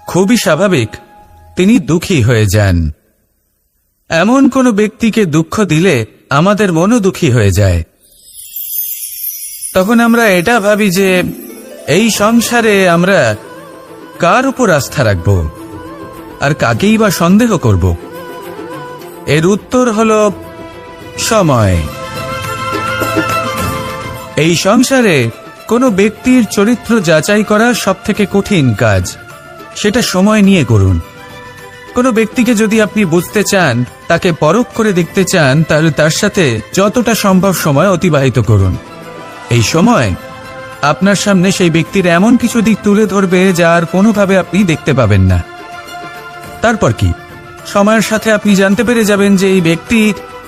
খুবই স্বাভাবিক তিনি দুঃখী হয়ে যান। এমন কোনো ব্যক্তিকে দুঃখ দিলে আমাদের মনও দুঃখী হয়ে যায়। তখন আমরা এটা ভাবি যে এই সংসারে আমরা কার উপর আস্থা রাখব আর কাকেই বা সন্দেহ করব। এর উত্তর হলো সময়। এই সংসারে কোনো ব্যক্তির চরিত্র যাচাই করা সবথেকে কঠিন কাজ, সেটা সময় নিয়ে করুন। কোনো ব্যক্তিকে যদি আপনি বুঝতে চান, তাকে পরখ করে দেখতে চান, তাহলে তার সাথে যতটা সম্ভব সময় অতিবাহিত করুন। এই সময় আপনার সামনে সেই ব্যক্তির এমন কিছু দিক তুলে ধরবে যা আর কোনোভাবে আপনি দেখতে পাবেন না। তারপর কি, সময়ের সাথে আপনি জানতে পেরে যাবেন যে এই ব্যক্তি,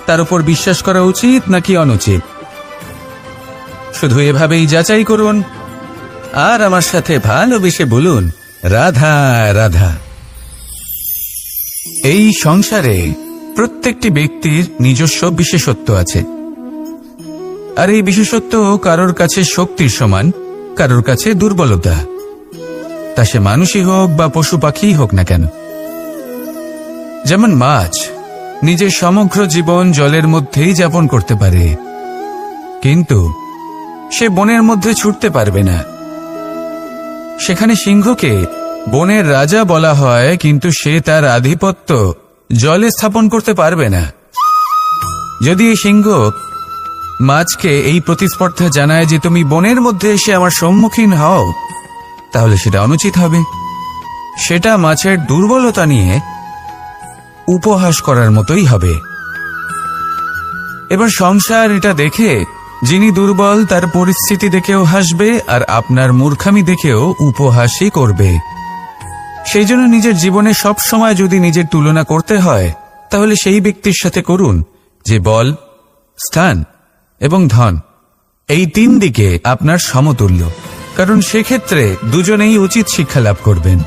তার উপর বিশ্বাস করা উচিত নাকি অনুচিত। শুধু এভাবেই যাচাই করুন আর আমার সাথে ভালোবেসে বলুন, রাধা রাধা। এই সংসারে প্রত্যেকটি ব্যক্তির নিজস্ব বিশেষত্ব আছে, আর এই বিশেষত্ব কারোর কাছে শক্তির সমান, কারোর কাছে দুর্বলতা, তা সে মানুষই হোক বা পশু পাখিই হোক না কেন। যেমন মাছ নিজের সমগ্র জীবন জলের মধ্যেই যাপন করতে পারে, কিন্তু সে বনের মধ্যে ছুটতে পারবে না। সেখানে সিংহকে বনের রাজা বলা হয়, কিন্তু সে তার আধিপত্য জলে স্থাপন করতে পারবে না। যদি এই সিংহ মাছকে এই প্রতিস্পর্ধা জানায় যে তুমি বনের মধ্যে এসে আমার সম্মুখীন হও, তাহলে সেটা অনুচিত হবে। সেটা মাছের দুর্বলতা নিয়ে উপহাস করার মতোই হবে। এবার সংসার এটা দেখে যিনি দুর্বল তার পরিস্থিতি দেখেও হাসবে, আর আপনার মূর্খামি দেখেও উপহাসই করবে। সেই জন্য নিজের জীবনে সব সময় যদি নিজের তুলনা করতে হয়, তাহলে সেই ব্যক্তির সাথে করুন যে বল, স্থান এবং ধন এই 3 দিকে আপনার সমতুল্য, কারণ সেক্ষেত্রে দুজনেই উচিত শিক্ষা লাভ করবেন।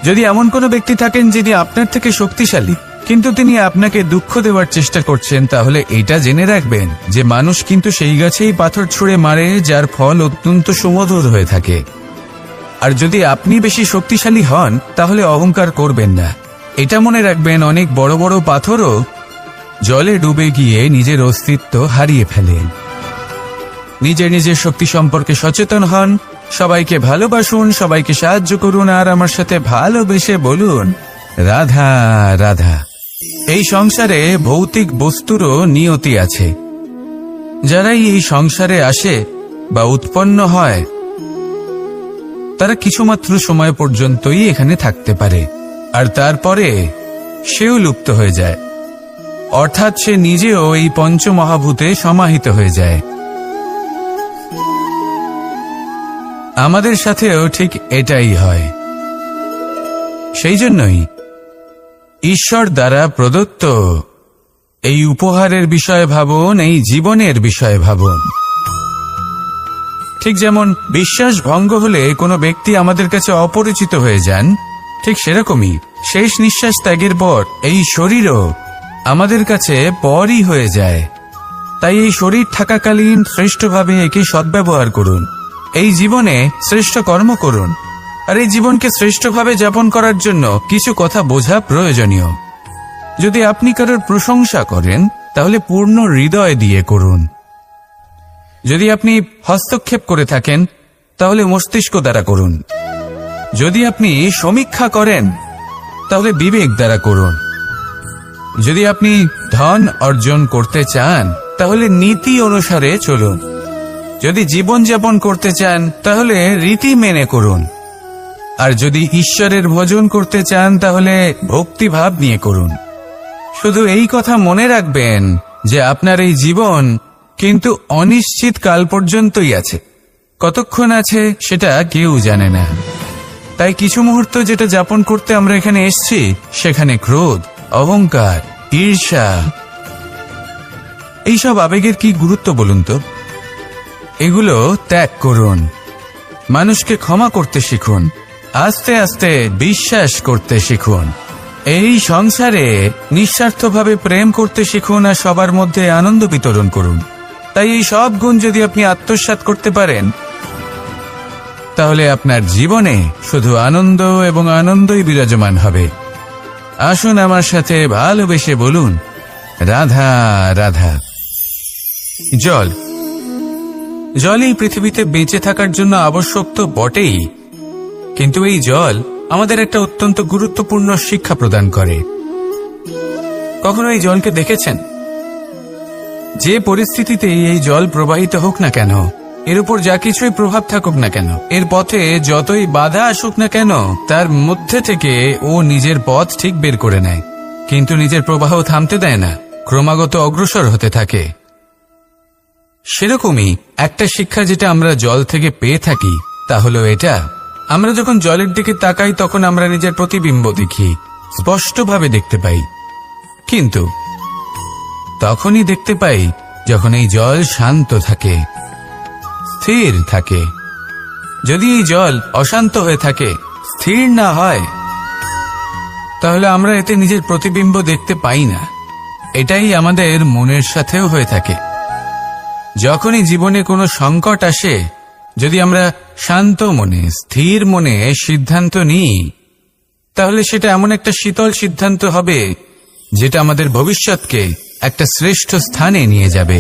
যদি এমন কোনো ব্যক্তি থাকেন যিনি আপনার থেকে শক্তিশালী কিন্তু তিনি আপনাকে দুঃখ দেওয়ার চেষ্টা করছেন, তাহলে এটা জেনে রাখবেন যে মানুষ কিন্তু সেই গাছেই পাথর ছুঁড়ে মারে যার ফল অত্যন্ত সুমধুর হয়ে থাকে। আর যদি আপনি বেশি শক্তিশালী হন তাহলে অহংকার করবেন না। এটা মনে রাখবেন, অনেক বড় বড় পাথরও জলে ডুবে গিয়ে নিজের অস্তিত্ব হারিয়ে ফেলেন। নিজের শক্তি সম্পর্কে সচেতন হন, সবাইকে ভালোবাসুন, সবাইকে সাহায্য করুন, আর আমার সাথে ভালোবেসে বলুন রাধা রাধা। এই সংসারে ভৌতিক বস্তুরও নিয়তি আছে। যারাই এই সংসারে আসে বা উৎপন্ন হয় তারা কিছুমাত্র সময় পর্যন্তই এখানে থাকতে পারে, আর তারপরে সেও লুপ্ত হয়ে যায়, অর্থাৎ সে নিজেও এই পঞ্চমহাভূতে সমাহিত হয়ে যায়। আমাদের সাথেও ঠিক এটাই হয়। সেই জন্যই ঈশ্বর দ্বারা প্রদত্ত এই উপহারের বিষয়ে ভাবুন, এই জীবনের বিষয়ে ভাবুন। ঠিক যেমন বিশ্বাস ভঙ্গ হলে কোনো ব্যক্তি আমাদের কাছে অপরিচিত হয়ে যান, ঠিক সেরকমই শেষ নিঃশ্বাস ত্যাগের পর এই শরীরও আমাদের কাছে পরই হয়ে যায়। তাই এই শরীর থাকাকালীন শ্রেষ্ঠভাবে একে সদ্ব্যবহার করুন, এই জীবনে শ্রেষ্ঠ কর্ম করুন, আর এই জীবনকে শ্রেষ্ঠভাবে যাপন করার জন্য কিছু কথা বোঝা প্রয়োজনীয়। যদি আপনি কারোর প্রশংসা করেন তাহলে পূর্ণ হৃদয় দিয়ে করুন। যদি আপনি হস্তক্ষেপ করে থাকেন তাহলে মস্তিষ্ক দ্বারা করুন। যদি আপনি সমীক্ষা করেন তাহলে বিবেক দ্বারা করুন। যদি আপনি ধন অর্জন করতে চান তাহলে নীতি অনুসারে চলুন। যদি জীবনযাপন করতে চান তাহলে রীতি মেনে করুন। আর যদি ঈশ্বরের ভজন করতে চান তাহলে ভক্তিভাব নিয়ে করুন। শুধু এই কথা মনে রাখবেন যে আপনার এই জীবন কিন্তু অনিশ্চিত কাল পর্যন্তই আছে। কতক্ষণ আছে সেটা কেউ জানে না। তাই কিছু মুহূর্ত যেটা যাপন করতে আমরা এখানে এসেছি, সেখানে ক্রোধ, অহংকার, ঈর্ষা এইসব আবেগের কি গুরুত্ব বলুন তো? এগুলো ত্যাগ করুন। মানুষকে ক্ষমা করতে শিখুন, আস্তে আস্তে বিশ্বাস করতে শিখুন। এই সংসারে নিঃস্বার্থভাবে প্রেম করতে শিখুন, আর সবার মধ্যে আনন্দ বিতরণ করুন। তাই এই সব গুণ যদি আপনি আত্মসাৎ করতে পারেন তাহলে আপনার জীবনে শুধু আনন্দ এবং আনন্দই বিরাজমান হবে। আসুন আমার সাথে ভালোবেসে বলুন রাধা রাধা। জল এই পৃথিবীতে বেঁচে থাকার জন্য আবশ্যক তো বটেই, কিন্তু এই জল আমাদের একটা অত্যন্ত গুরুত্বপূর্ণ শিক্ষা প্রদান করে। কখনো এই জলকে দেখেছেন? যে পরিস্থিতিতেই এই জল প্রবাহিত হোক না কেন, এর উপর যা কিছুই প্রভাব থাকুক না কেন, এর পথে যতই বাধা আসুক না কেন, তার মধ্যে থেকে ও নিজের পথ ঠিক বের করে নেয়, কিন্তু নিজের প্রবাহ থামতে দেয় না, ক্রমাগত অগ্রসর হতে থাকে। সেরকমই একটা শিক্ষা যেটা আমরা জল থেকে পেয়ে থাকি তা হলো এটা, আমরা যখন জলের দিকে তাকাই তখন আমরা নিজের প্রতিবিম্ব দেখি, স্পষ্টভাবে দেখতে পাই, কিন্তু তখনই দেখতে পাই যখন এই জল শান্ত থাকে, স্থির থাকে। যদি এই জল অশান্ত হয়ে থাকে, স্থির না হয়, তাহলে আমরা এতে নিজের প্রতিবিম্ব দেখতে পাই না। এটাই আমাদের মনের সাথেও হয়ে থাকে। যখনই জীবনে কোনো সংকট আসে, যদি আমরা শান্ত মনে, স্থির মনে সিদ্ধান্ত নিই, তাহলে সেটা এমন একটা শীতল সিদ্ধান্ত হবে যেটা আমাদের ভবিষ্যৎকে একটা শ্রেষ্ঠ স্থানে নিয়ে যাবে।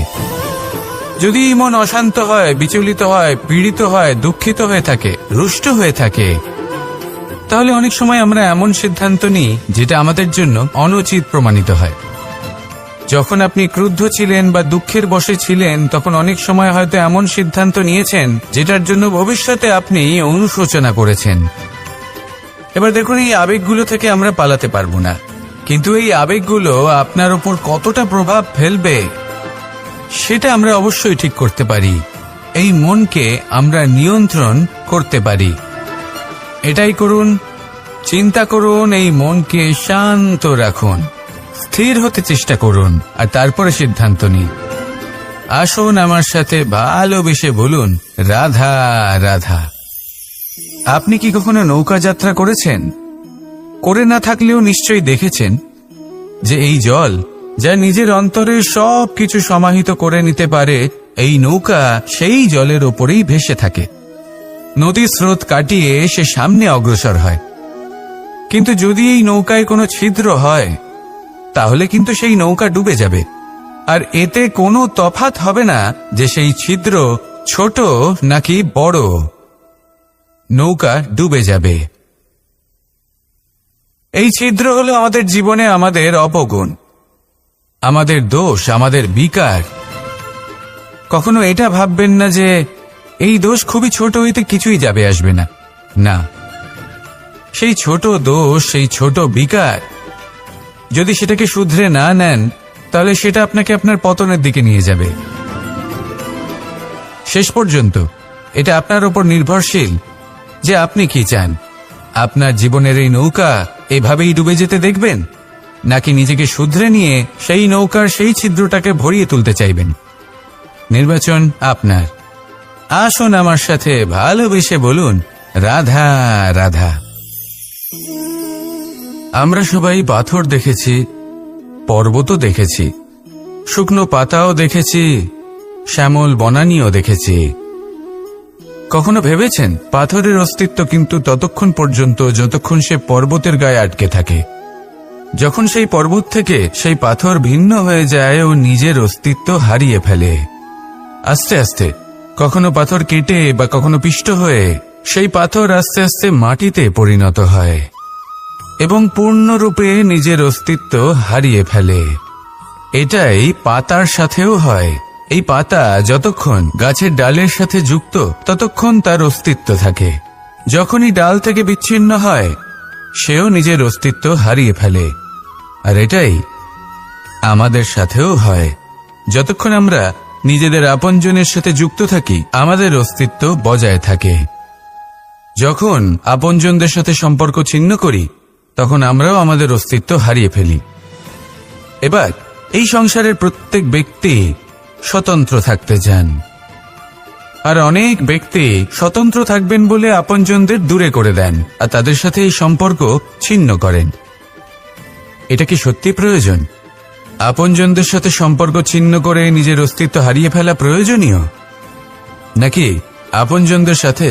যদি মন অশান্ত হয়, বিচলিত হয়, পীড়িত হয়, দুঃখিত হয়ে থাকে, রুষ্ট হয়ে থাকে, তাহলে অনেক সময় আমরা এমন সিদ্ধান্ত নিই যেটা আমাদের জন্য অনুচিত প্রমাণিত হয়। যখন আপনি ক্রুদ্ধ ছিলেন বা দুঃখের বশে ছিলেন, তখন অনেক সময় হয়তো এমন সিদ্ধান্ত নিয়েছেন যেটার জন্য ভবিষ্যতে আপনি অনুশোচনা করেছেন। এবার দেখুন, এই আবেগগুলো থেকে আমরা পালাতে পারবো না, কিন্তু এই আবেগগুলো আপনার উপর কতটা প্রভাব ফেলবে সেটা আমরা অবশ্যই ঠিক করতে পারি। এই মনকে আমরা নিয়ন্ত্রণ করতে পারি। এটাই করুন, চিন্তা করুন, এই মনকে শান্ত রাখুন, স্থির হতে চেষ্টা করুন, আর তারপরে সিদ্ধান্ত নিন। আসুন আমার সাথে ভালোবেসে বলুন, রাধা রাধা। আপনি কি কখনো নৌকা যাত্রা করেছেন? করে না থাকলেও নিশ্চয়ই দেখেছেন যে এই জল যা নিজের অন্তরে সব কিছু সমাহিত করে নিতে পারে, এই নৌকা সেই জলের ওপরেই ভেসে থাকে। নদীর স্রোত কাটিয়ে সে সামনে অগ্রসর হয়। কিন্তু যদি এই নৌকায় কোনো ছিদ্র হয়, তাহলে কিন্তু সেই নৌকা ডুবে যাবে। আর এতে কোনো তফাৎ হবে না যে সেই ছিদ্র ছোট নাকি বড়, নৌকা ডুবে যাবে। এই ছিদ্র হলো আমাদের জীবনে আমাদের অপগুণ, আমাদের দোষ, আমাদের বিকার। কখনো এটা ভাববেন না যে এই দোষ খুবই ছোট, হইতে কিছুই যাবে আসবে না। না, সেই ছোট দোষ, সেই ছোট বিকার যদি সেটাকে শুধরে না নেন, তাহলে সেটা আপনাকে আপনার পতনের দিকে নিয়ে যাবে। শেষ পর্যন্ত এটা আপনার উপর নির্ভরশীল যে আপনি কি চান। আপনার জীবনের এই নৌকা এভাবেই ডুবে যেতে দেখবেন, নাকি নিজেকে শুধরে নিয়ে সেই নৌকার সেই ছিদ্রটাকে ভরিয়ে তুলতে চাইবেন। নির্বাচন আপনার। আসুন আমার সাথে ভালোবেসে বলুন, রাধা রাধা। আমরা সবাই পাথর দেখেছি, পর্বতও দেখেছি, শুকনো পাতাও দেখেছি, শ্যামল বনানীও দেখেছি। কখনো ভেবেছেন পাথরের অস্তিত্ব কিন্তু ততক্ষণ পর্যন্ত যতক্ষণ সে পর্বতের গায়ে আটকে থাকে। যখন সেই পর্বত থেকে সেই পাথর ভিন্ন হয়ে যায় ও নিজের অস্তিত্ব হারিয়ে ফেলে, আস্তে আস্তে কখনো পাথর কেটে বা কখনো পিষ্ট হয়ে সেই পাথর আস্তে আস্তে মাটিতে পরিণত হয় এবং পূর্ণরূপে নিজের অস্তিত্ব হারিয়ে ফেলে। এটাই পাতার সাথেও হয়। এই পাতা যতক্ষণ গাছের ডালের সাথে যুক্ত ততক্ষণ তার অস্তিত্ব থাকে। যখনই ডাল থেকে বিচ্ছিন্ন হয়, সেও নিজের অস্তিত্ব হারিয়ে ফেলে। আর এটাই আমাদের সাথেও হয়। যতক্ষণ আমরা নিজেদের আপনজনের সাথে যুক্ত থাকি, আমাদের অস্তিত্ব বজায় থাকে। যখন আপনজনদের সাথে সম্পর্ক ছিন্ন করি, তখন আমরাও আমাদের অস্তিত্ব হারিয়ে ফেলি। এবার এই সংসারের প্রত্যেক ব্যক্তি স্বতন্ত্র থাকতে চান, আর অনেক ব্যক্তি স্বতন্ত্র থাকবেন বলে আপনজনদের দূরে করে দেন আর তাদের সাথে এই সম্পর্ক ছিন্ন করেন। এটা কি সত্যি প্রয়োজন? আপনজনদের সাথে সম্পর্ক ছিন্ন করে নিজের অস্তিত্ব হারিয়ে ফেলা প্রয়োজনীয়, নাকি আপনজনদের সাথে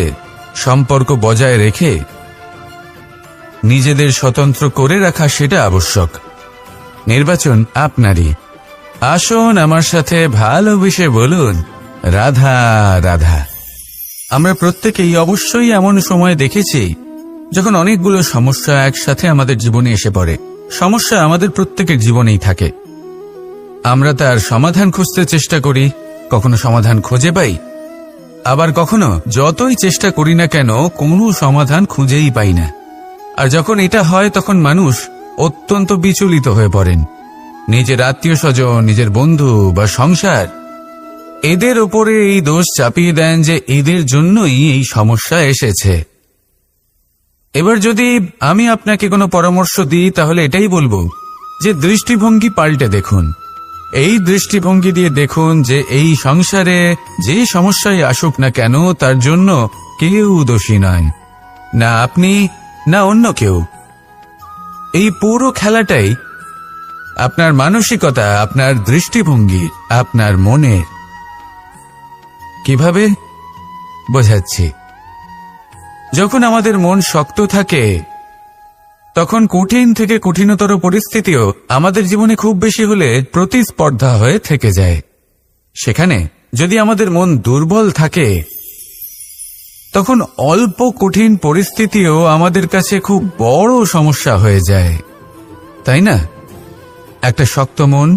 সম্পর্ক বজায় রেখে নিজেদের স্বতন্ত্র করে রাখা সেটা আবশ্যক? নির্বাচন আপনারই। আসুন আমার সাথে ভালোবেসে বলুন, রাধা রাধা। আমরা প্রত্যেকেই অবশ্যই এমন সময় দেখেছি যখন অনেকগুলো সমস্যা একসাথে আমাদের জীবনে এসে পড়ে। সমস্যা আমাদের প্রত্যেকের জীবনেই থাকে। আমরা তার সমাধান খুঁজতে চেষ্টা করি, কখনো সমাধান খুঁজে পাই, আবার কখনো যতই চেষ্টা করি না কেন কোনো সমাধান খুঁজেই পাই না। আর যখন এটা হয়, তখন মানুষ অত্যন্ত বিচলিত হয়ে পড়েন। নিজের আত্মীয় স্বজন, নিজের বন্ধু বা সংসার, এদের ওপরে এই দোষ চাপিয়ে দেন যে এদের জন্যই এই সমস্যা এসেছে। এবার যদি আমি আপনাকে কোনো পরামর্শ দিই, তাহলে এটাই বলবো যে দৃষ্টিভঙ্গি পাল্টে দেখুন। এই দৃষ্টিভঙ্গি দিয়ে দেখুন যে এই সংসারে যে সমস্যায় আসুক না কেন, তার জন্য কেউ দোষী নয়, না আপনি না অন্য কেউ। এই পুরো খেলাটাই আপনার মানসিকতা, আপনার দৃষ্টিভঙ্গি, আপনার মনের। কিভাবে বোঝাচ্ছি? যখন আমাদের মন শক্ত থাকে, তখন কঠিন থেকে কঠিনতর পরিস্থিতিও আমাদের জীবনে খুব বেশি হলে প্রতিস্পর্ধা হয়ে থেকে যায়। সেখানে যদি আমাদের মন দুর্বল থাকে, তখন অল্প কঠিন পরিস্থিতিও আমাদের কাছে খুব বড় সমস্যা হয়ে যায়, তাই না? একটা শক্ত মন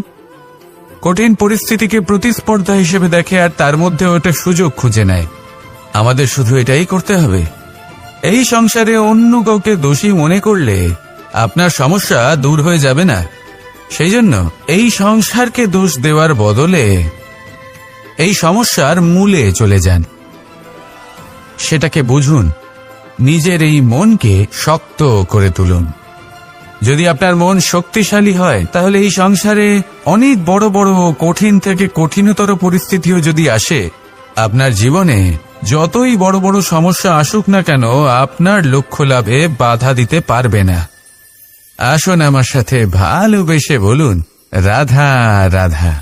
কঠিন পরিস্থিতিকে প্রতিস্পর্ধা হিসেবে দেখে আর তার মধ্যে ওটা সুযোগ খুঁজে নেয়। আমাদের শুধু এটাই করতে হবে, এই সংসারে অন্য কাউকে দোষী মনে করলে আপনার সমস্যা দূর হয়ে যাবে না। সেই জন্য এই সংসারকে দোষ দেওয়ার বদলে এই সমস্যার মূলে চলে যান, সেটাকে বুঝুন, নিজের এই মনকে শক্ত করে তুলুন। যদি আপনার মন শক্তিশালী হয় তাহলে এই সংসারে অনেক বড় বড় কঠিন থেকে কঠিনতর পরিস্থিতিও যদি আসে, আপনার জীবনে যতই বড় বড় সমস্যা আসুক না কেন আপনার লক্ষ্য লাভে বাধা দিতে পারবে না। আসুন আমার সাথে ভালোবেসে বলুন, রাধা রাধা।